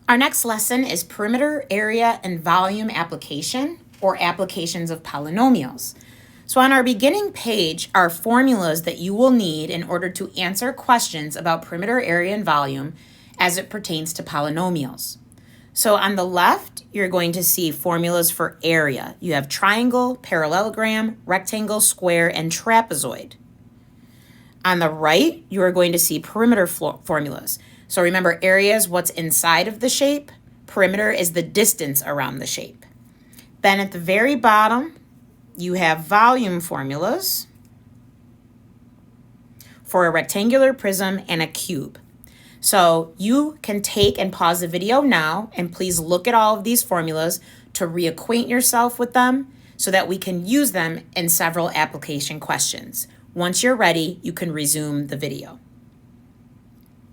Our next lesson is perimeter, area, and volume application, or applications of polynomials. So on our beginning page are formulas that you will need in order to answer questions about perimeter, area, and volume as it pertains to polynomials. So on the left, you're going to see formulas for area. You have triangle, parallelogram, rectangle, square, and trapezoid. On the right, you are going to see perimeter formulas. So remember, area is what's inside of the shape. Perimeter is the distance around the shape. Then at the very bottom, you have volume formulas for a rectangular prism and a cube. So you can take and pause the video now and please look at all of these formulas to reacquaint yourself with them so that we can use them in several application questions. Once you're ready, you can resume the video.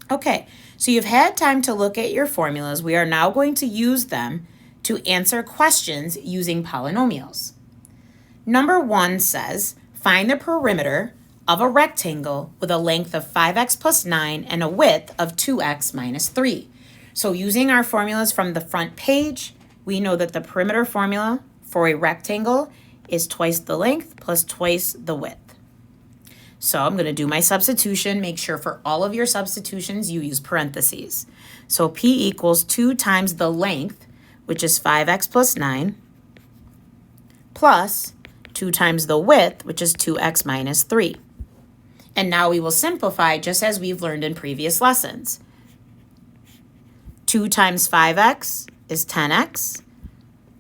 Okay, so you've had time to look at your formulas. We are now going to use them to answer questions using polynomials. Number 1 says, find the perimeter of a rectangle with a length of 5x plus 9 and a width of 2x minus 3. So using our formulas from the front page, we know that the perimeter formula for a rectangle is twice the length plus twice the width. So I'm going to do my substitution. Make sure for all of your substitutions you use parentheses. So P equals 2 times the length, which is 5x plus 9, plus 2 times the width, which is 2x minus 3. And now we will simplify just as we've learned in previous lessons. 2 times 5x is 10x.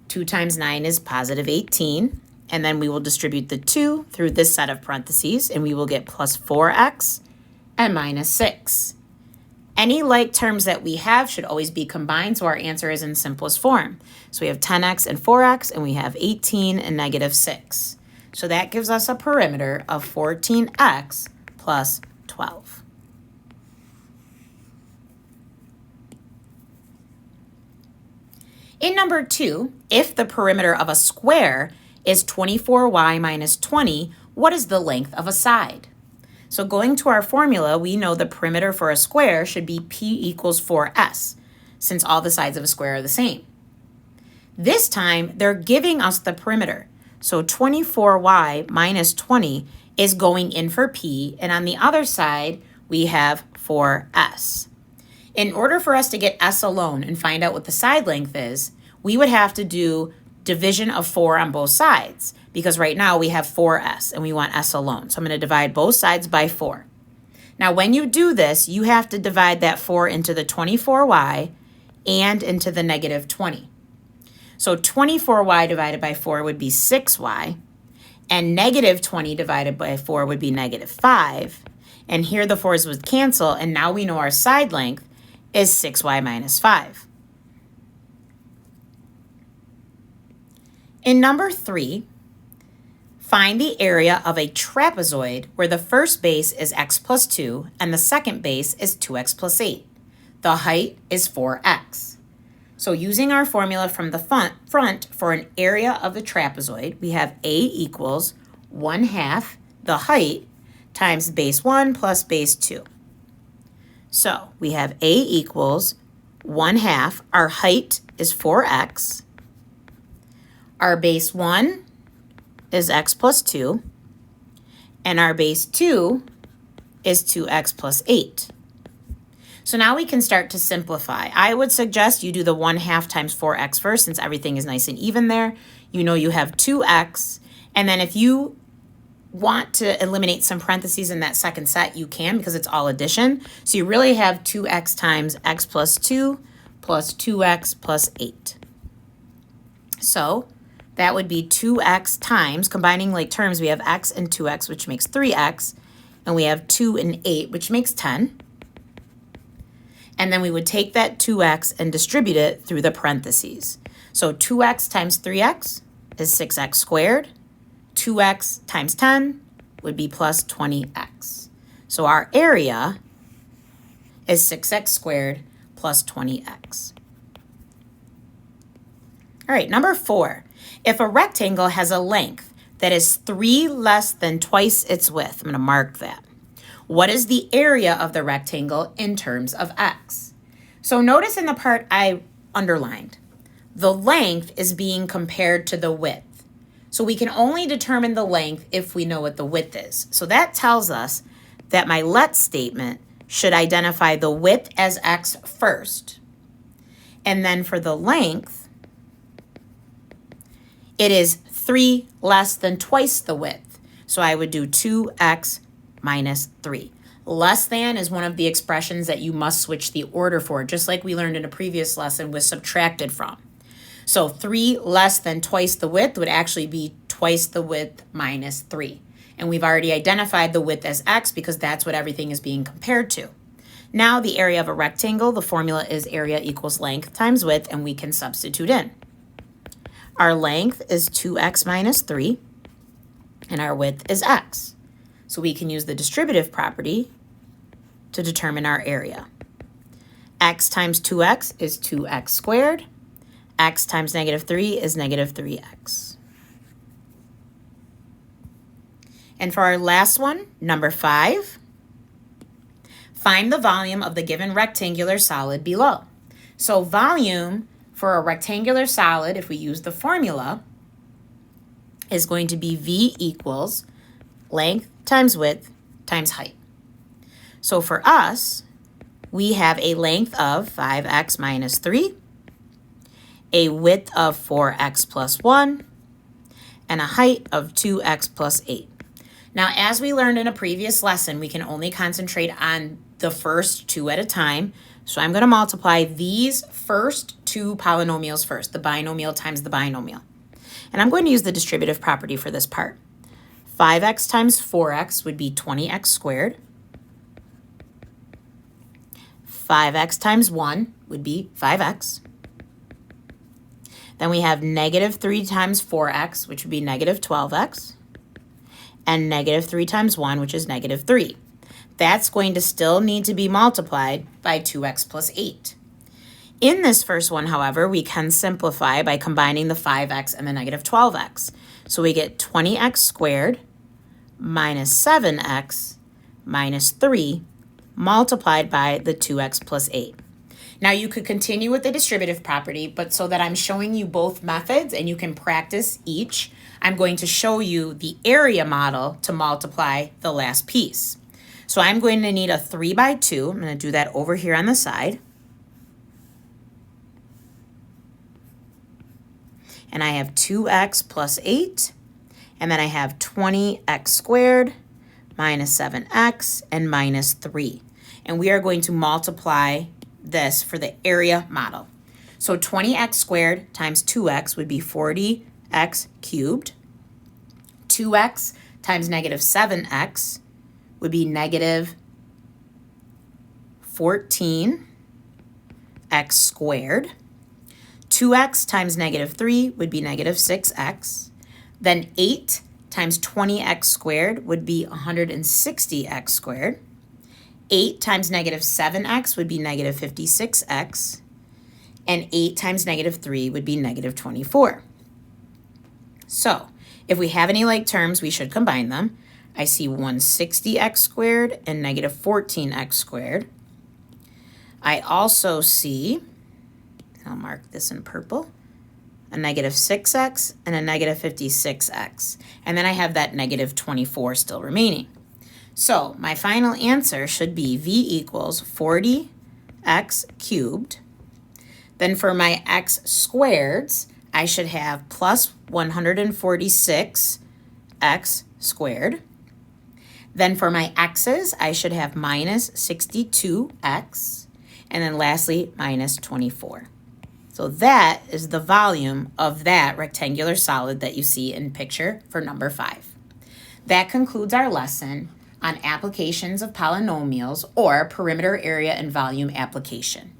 2 times 9 is positive 18. And then we will distribute the 2 through this set of parentheses, and we will get plus 4x and minus 6. Any like terms that we have should always be combined, so our answer is in simplest form. So we have 10x and 4x, and we have 18 and negative 6. So that gives us a perimeter of 14x plus 12. In number 2, if the perimeter of a square is 24y minus 20, what is the length of a side? So going to our formula, we know the perimeter for a square should be P equals 4s, since all the sides of a square are the same. This time, they're giving us the perimeter. So 24y minus 20 is going in for P, and on the other side, we have 4s. In order for us to get s alone and find out what the side length is, we would have to do division of 4 on both sides, because right now we have 4s and we want s alone. So I'm going to divide both sides by 4. Now when you do this, you have to divide that 4 into the 24y and into the negative 20. So 24y divided by 4 would be 6y, and negative 20 divided by 4 would be negative 5. And here the 4's would cancel, and now we know our side length is 6y minus 5. In number 3, find the area of a trapezoid where the first base is x plus 2 and the second base is 2x plus 8. The height is 4x. So using our formula from the front for an area of the trapezoid, we have A equals 1/2 the height times base 1 plus base 2. So we have A equals 1/2. Our height is 4x. Our base 1 is x plus 2, and our base 2 is 2x plus 8. So now we can start to simplify. I would suggest you do the 1/2 times 4x first, since everything is nice and even there. You know you have 2x, and then if you want to eliminate some parentheses in that second set, you can, because it's all addition. So you really have 2x times x plus 2 plus 2x plus 8. So that would be 2x times, combining like terms, we have x and 2x, which makes 3x, and we have 2 and 8, which makes 10. And then we would take that 2x and distribute it through the parentheses. So 2x times 3x is 6x squared. 2x times 10 would be plus 20x. So our area is 6x squared plus 20x. All right, number 4. If a rectangle has a length that is 3 less than twice its width, I'm going to mark that. What is the area of the rectangle in terms of x? So notice in the part I underlined, the length is being compared to the width. So we can only determine the length if we know what the width is. So that tells us that my let statement should identify the width as x first. And then for the length, it is 3 less than twice the width. So I would do 2x minus 3. Less than is one of the expressions that you must switch the order for, just like we learned in a previous lesson with subtracted from. So 3 less than twice the width would actually be twice the width minus 3. And we've already identified the width as x because that's what everything is being compared to. Now the area of a rectangle, the formula is area equals length times width, and we can substitute in. Our length is 2x minus 3, and our width is x. So we can use the distributive property to determine our area. X times 2x is 2x squared. X times negative 3 is negative 3x. And for our last one, number 5, find the volume of the given rectangular solid below. So volume for a rectangular solid, if we use the formula, is going to be V equals length times width times height. So for us, we have a length of 5x minus 3, a width of 4x plus 1, and a height of 2x plus 8. Now, as we learned in a previous lesson, we can only concentrate on the first two at a time. So I'm going to multiply these first two polynomials first, the binomial times the binomial. And I'm going to use the distributive property for this part. 5x times 4x would be 20x squared. 5x times 1 would be 5x. Then we have negative 3 times 4x, which would be negative 12x. And negative 3 times 1, which is negative 3. That's going to still need to be multiplied by 2x plus 8. In this first one, however, we can simplify by combining the 5x and the negative 12x. So we get 20x squared minus 7x minus 3 multiplied by the 2x plus 8. Now you could continue with the distributive property, but so that I'm showing you both methods and you can practice each, I'm going to show you the area model to multiply the last piece. So I'm going to need a 3 by 2. I'm going to do that over here on the side. And I have 2x plus 8. And then I have 20x squared minus 7x and minus 3. And we are going to multiply this for the area model. So 20x squared times 2x would be 40x cubed. 2x times negative 7x would be negative 14x squared. 2x times negative 3 would be negative 6x. Then 8 times 20x squared would be 160x squared. 8 times negative 7x would be negative 56x. And 8 times negative 3 would be negative 24. So if we have any like terms, we should combine them. I see 160x squared and negative 14x squared. I also see, I'll mark this in purple, a negative 6x and a negative 56x. And then I have that negative 24 still remaining. So my final answer should be V equals 40x cubed. Then for my x squareds, I should have plus 146x squared. Then for my x's, I should have minus 62x. And then lastly, minus 24. So that is the volume of that rectangular solid that you see in picture for number 5. That concludes our lesson on applications of polynomials or perimeter area and volume application.